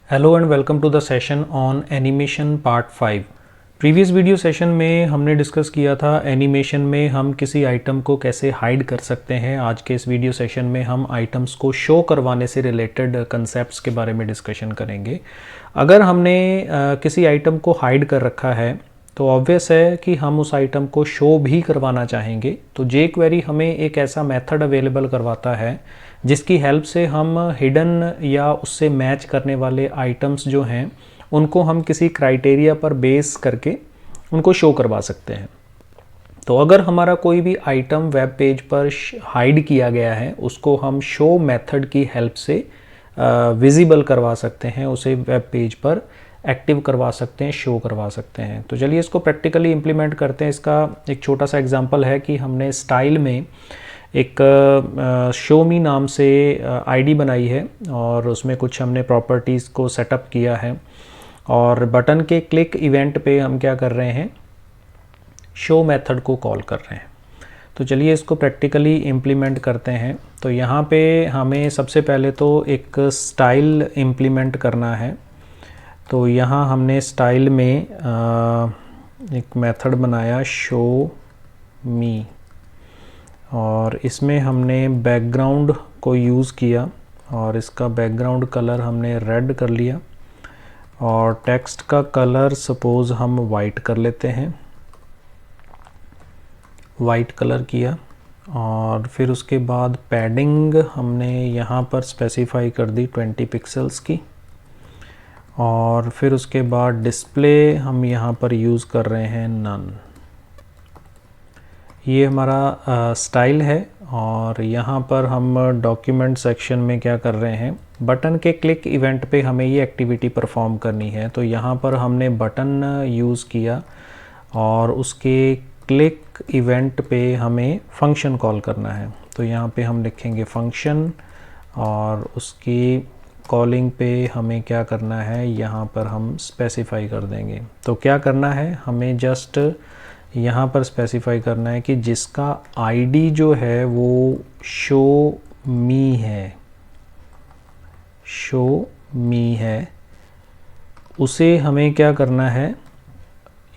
Hello and welcome to the session on animation part 5। Previous video session में हमने discuss किया था animation में हम किसी आइटम को कैसे हाइड कर सकते हैं। आज के इस वीडियो सेशन में हम आइटम्स को शो करवाने से रिलेटेड कंसेप्ट्स के बारे में डिस्कशन करेंगे। अगर हमने किसी आइटम को हाइड कर रखा है तो ऑब्वियस है कि हम उस आइटम को शो भी करवाना चाहेंगे। तो jQuery हमें एक ऐसा मेथड अवेलेबल करवाता है जिसकी हेल्प से हम हिडन या उससे मैच करने वाले आइटम्स जो हैं उनको हम किसी क्राइटेरिया पर बेस करके उनको शो करवा सकते हैं। तो अगर हमारा कोई भी आइटम वेब पेज पर हाइड किया गया है उसको हम शो मेथड की हेल्प से विजिबल करवा सकते हैं, उसे वेब पेज पर एक्टिव करवा सकते हैं, शो करवा सकते हैं। तो चलिए इसको प्रैक्टिकली इम्प्लीमेंट करते हैं। इसका एक छोटा सा एग्जांपल है कि हमने स्टाइल में एक शो मी नाम से आईडी बनाई है और उसमें कुछ हमने प्रॉपर्टीज़ को सेटअप किया है और बटन के क्लिक इवेंट पे हम क्या कर रहे हैं, शो मेथड को कॉल कर रहे हैं। तो चलिए इसको प्रैक्टिकली इम्प्लीमेंट करते हैं। तो यहाँ पे हमें सबसे पहले तो एक स्टाइल इम्प्लीमेंट करना है। तो यहाँ हमने स्टाइल में एक मेथड बनाया शो मी और इसमें हमने बैकग्राउंड को यूज़ किया और इसका बैकग्राउंड कलर हमने रेड कर लिया और टेक्स्ट का कलर सपोज़ हम वाइट कर लेते हैं, वाइट कलर किया। और फिर उसके बाद पैडिंग हमने यहाँ पर स्पेसिफाई कर दी 20 पिक्सल्स की। और फिर उसके बाद डिस्प्ले हम यहाँ पर यूज़ कर रहे हैं नन। ये हमारा स्टाइल है और यहाँ पर हम डॉक्यूमेंट सेक्शन में क्या कर रहे हैं, बटन के क्लिक इवेंट पे हमें ये एक्टिविटी परफॉर्म करनी है। तो यहाँ पर हमने बटन यूज़ किया और उसके क्लिक इवेंट पे हमें फंक्शन कॉल करना है। तो यहाँ पे हम लिखेंगे फंक्शन और उसकी कॉलिंग पे हमें क्या करना है, यहाँ पर हम स्पेसिफाई कर देंगे। तो क्या करना है, हमें जस्ट यहाँ पर स्पेसिफाई करना है कि जिसका आईडी जो है वो शो मी है, शो मी है, उसे हमें क्या करना है,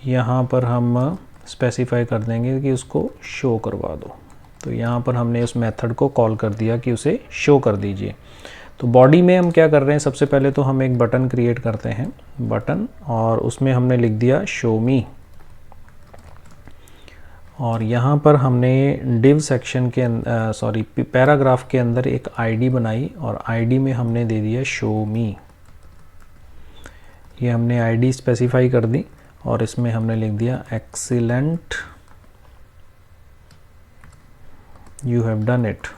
यहाँ पर हम स्पेसिफाई कर देंगे कि उसको शो करवा दो। तो यहाँ पर हमने उस मेथड को कॉल कर दिया कि उसे शो कर दीजिए। तो बॉडी में हम क्या कर रहे हैं, सबसे पहले तो हम एक बटन क्रिएट करते हैं, बटन, और उसमें हमने लिख दिया शो मी। और यहाँ पर हमने डिव सेक्शन के पैराग्राफ के अंदर एक आईडी बनाई और आईडी में हमने दे दिया शो मी। ये हमने आईडी स्पेसिफाई कर दी और इसमें हमने लिख दिया excellent, you have done it.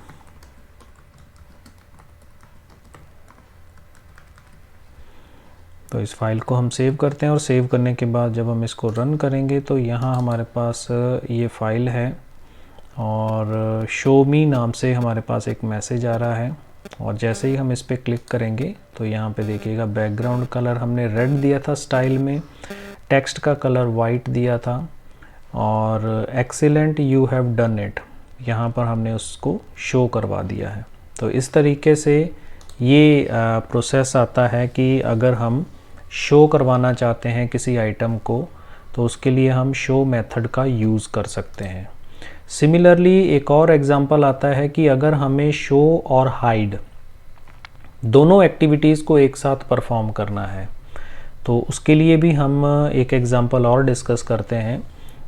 तो इस फाइल को हम सेव करते हैं और सेव करने के बाद जब हम इसको रन करेंगे तो यहाँ हमारे पास ये फाइल है और शो मी नाम से हमारे पास एक मैसेज आ रहा है। और जैसे ही हम इस पर क्लिक करेंगे तो यहाँ पे देखिएगा बैकग्राउंड कलर हमने रेड दिया था स्टाइल में, टेक्स्ट का कलर वाइट दिया था और excellent you have done it यहाँ पर हमने उसको शो करवा दिया है। तो इस तरीके से ये प्रोसेस आता है कि अगर हम शो करवाना चाहते हैं किसी आइटम को तो उसके लिए हम शो मेथड का यूज़ कर सकते हैं। सिमिलरली एक और एग्जांपल आता है कि अगर हमें शो और हाइड दोनों एक्टिविटीज़ को एक साथ परफॉर्म करना है तो उसके लिए भी हम एक एग्जांपल और डिस्कस करते हैं।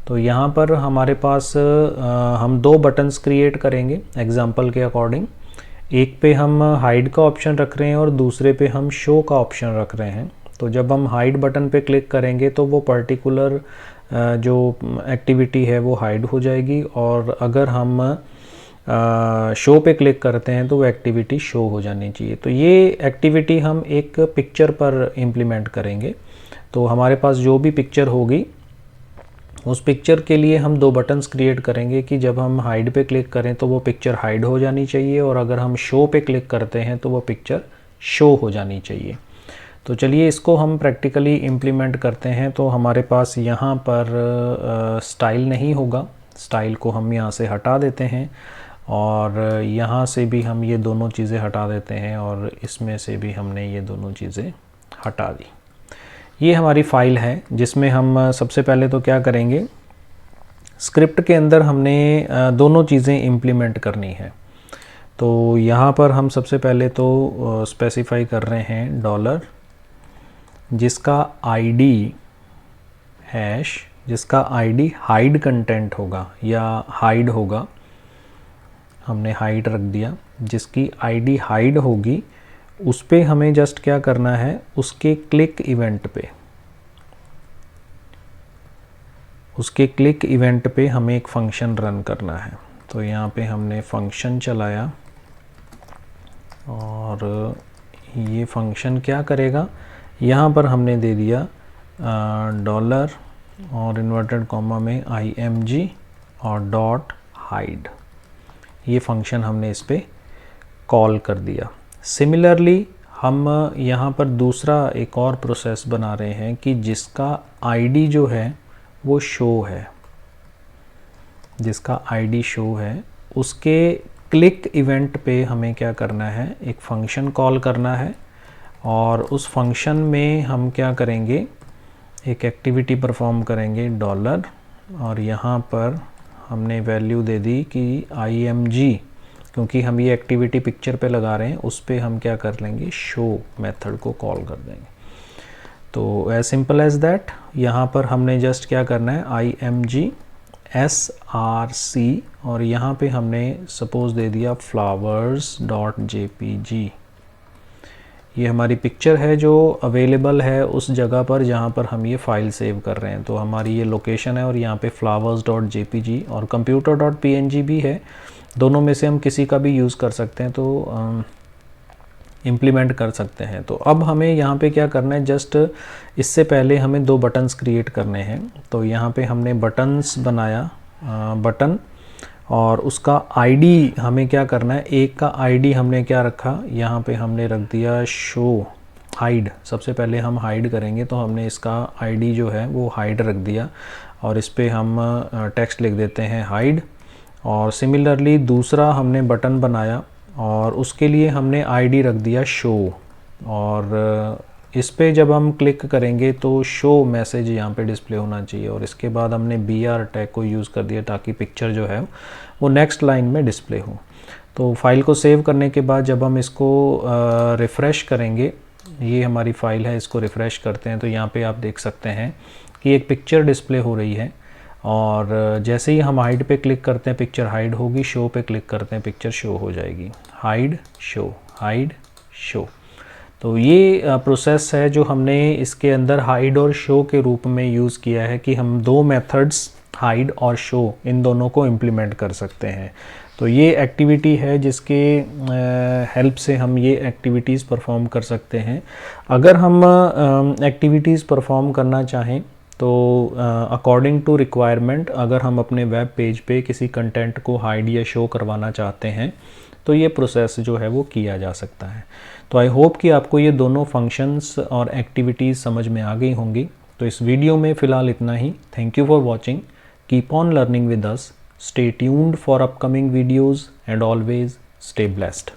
तो यहाँ पर हमारे पास हम दो बटन्स क्रिएट करेंगे एग्जांपल के अकॉर्डिंग। एक पे हम हाइड का ऑप्शन रख रहे हैं और दूसरे पे हम शो का ऑप्शन रख रहे हैं। तो जब हम हाइड बटन पे क्लिक करेंगे तो वो पर्टिकुलर जो एक्टिविटी है वो हाइड हो जाएगी और अगर हम शो पे क्लिक करते हैं तो वो एक्टिविटी शो हो जानी चाहिए। तो ये एक्टिविटी हम एक पिक्चर पर इम्प्लीमेंट करेंगे। तो हमारे पास जो भी पिक्चर होगी उस पिक्चर के लिए हम दो बटन्स क्रिएट करेंगे कि जब हम हाइड पे क्लिक करें तो वो पिक्चर हाइड हो जानी चाहिए और अगर हम शो पे क्लिक करते हैं तो वो पिक्चर शो हो जानी चाहिए। तो चलिए इसको हम प्रैक्टिकली इम्प्लीमेंट करते हैं। तो हमारे पास यहाँ पर स्टाइल नहीं होगा, स्टाइल को हम यहाँ से हटा देते हैं और यहाँ से भी हम ये दोनों चीज़ें हटा देते हैं और इसमें से भी हमने ये दोनों चीज़ें हटा दी। ये हमारी फ़ाइल है जिसमें हम सबसे पहले तो क्या करेंगे, स्क्रिप्ट के अंदर हमने दोनों चीज़ें इम्प्लीमेंट करनी है। तो यहाँ पर हम सबसे पहले तो स्पेसिफाई कर रहे हैं डॉलर, जिसका आईडी हैश, जिसका आईडी हाइड कंटेंट होगा या हाइड होगा, हमने हाइड रख दिया। जिसकी आईडी हाइड होगी उस पे हमें जस्ट क्या करना है, उसके क्लिक इवेंट पे, उसके क्लिक इवेंट पे हमें एक फंक्शन रन करना है। तो यहाँ पे हमने फंक्शन चलाया और ये फंक्शन क्या करेगा, यहाँ पर हमने दे दिया डॉलर और इन्वर्टेड कॉमा में img और डॉट हाइड। ये फंक्शन हमने इस पे कॉल कर दिया। सिमिलरली हम यहाँ पर दूसरा एक और प्रोसेस बना रहे हैं कि जिसका आईडी जो है वो शो है, जिसका आईडी शो है उसके क्लिक इवेंट पे हमें क्या करना है, एक फंक्शन कॉल करना है। और उस फंक्शन में हम क्या करेंगे, एक एक्टिविटी परफॉर्म करेंगे डॉलर, और यहाँ पर हमने वैल्यू दे दी कि img, क्योंकि हम ये एक्टिविटी पिक्चर पे लगा रहे हैं, उस पे हम क्या कर लेंगे, शो मेथड को कॉल कर देंगे। तो एज सिंपल एज दैट, यहाँ पर हमने जस्ट क्या करना है, img src, और यहाँ पे हमने सपोज दे दिया flowers.jpg। ये हमारी पिक्चर है जो अवेलेबल है उस जगह पर जहाँ पर हम ये फ़ाइल सेव कर रहे हैं। तो हमारी ये लोकेशन है और यहाँ पे flowers.jpg और computer.png भी है। दोनों में से हम किसी का भी यूज़ कर सकते हैं, तो इम्प्लीमेंट कर सकते हैं। तो अब हमें यहाँ पे क्या करना है, जस्ट इससे पहले हमें दो बटन्स क्रिएट करने हैं। तो यहाँ पे हमने बटन्स बनाया, बटन, और उसका आईडी हमें क्या करना है, एक का आईडी हमने क्या रखा, यहाँ पे हमने रख दिया शो हाइड। सबसे पहले हम हाइड करेंगे तो हमने इसका आईडी जो है वो हाइड रख दिया और इस पे हम टेक्स्ट लिख देते हैं हाइड। और सिमिलरली दूसरा हमने बटन बनाया और उसके लिए हमने आईडी रख दिया शो, और इस पे जब हम क्लिक करेंगे तो शो मैसेज यहाँ पे डिस्प्ले होना चाहिए। और इसके बाद हमने BR टैग को यूज़ कर दिया ताकि पिक्चर जो है वो नेक्स्ट लाइन में डिस्प्ले हो। तो फाइल को सेव करने के बाद जब हम इसको रिफ़्रेश करेंगे, ये हमारी फ़ाइल है, इसको रिफ़्रेश करते हैं तो यहाँ पे आप देख सकते हैं कि एक पिक्चर डिस्प्ले हो रही है। और जैसे ही हम हाइड पे क्लिक करते हैं पिक्चर हाइड होगी, शो पे क्लिक करते हैं पिक्चर शो हो जाएगी। Hide show, hide show. तो ये प्रोसेस है जो हमने इसके अंदर हाइड और शो के रूप में यूज़ किया है कि हम दो मेथड्स हाइड और शो इन दोनों को इम्प्लीमेंट कर सकते हैं। तो ये एक्टिविटी है जिसके हेल्प से हम ये एक्टिविटीज़ परफॉर्म कर सकते हैं। अगर हम एक्टिविटीज़ परफॉर्म करना चाहें तो अकॉर्डिंग टू रिक्वायरमेंट, अगर हम अपने वेब पेज पे किसी कंटेंट को हाइड या शो करवाना चाहते हैं तो ये प्रोसेस जो है वो किया जा सकता है। तो आई होप कि आपको ये दोनों फंक्शंस और एक्टिविटीज़ समझ में आ गई होंगी। तो इस वीडियो में फ़िलहाल इतना ही। Thank you for watching, keep on learning with us, stay tuned for upcoming videos and always stay blessed.